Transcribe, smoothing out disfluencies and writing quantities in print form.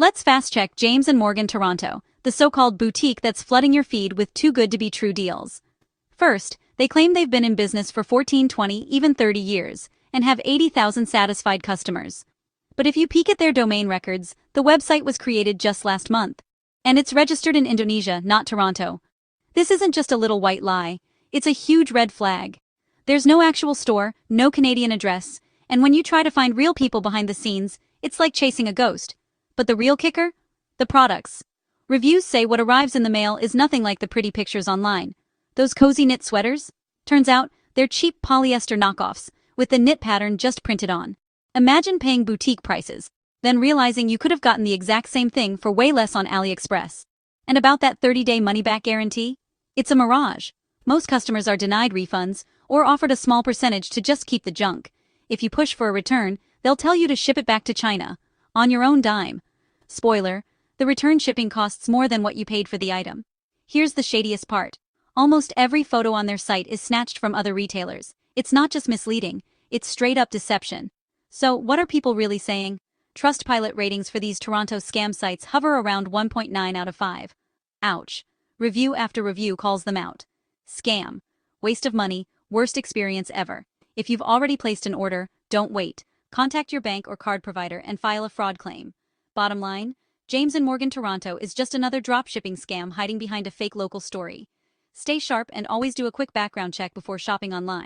Let's fast-check James and Morgan Toronto, the so-called boutique that's flooding your feed with too-good-to-be-true deals. First, they claim they've been in business for 14, 20, even 30 years, and have 80,000 satisfied customers. But if you peek at their domain records, the website was created just last month. And it's registered in Indonesia, not Toronto. This isn't just a little white lie, it's a huge red flag. There's no actual store, no Canadian address, and when you try to find real people behind the scenes, it's like chasing a ghost. But the real kicker? The products. Reviews say what arrives in the mail is nothing like the pretty pictures online. Those cozy knit sweaters? Turns out, they're cheap polyester knockoffs, with the knit pattern just printed on. Imagine paying boutique prices, then realizing you could have gotten the exact same thing for way less on AliExpress. And about that 30-day money-back guarantee? It's a mirage. Most customers are denied refunds, or offered a small percentage to just keep the junk. If you push for a return, they'll tell you to ship it back to China, on your own dime. Spoiler, the return shipping costs more than what you paid for the item. Here's the shadiest part. Almost every photo on their site is snatched from other retailers. It's not just misleading, it's straight-up deception. So, what are people really saying? Trustpilot ratings for these Toronto scam sites hover around 1.9 out of 5. Ouch. Review after review calls them out. Scam. Waste of money, worst experience ever. If you've already placed an order, don't wait. Contact your bank or card provider and file a fraud claim. Bottom line, James and Morgan Toronto is just another dropshipping scam hiding behind a fake local story. Stay sharp and always do a quick background check before shopping online.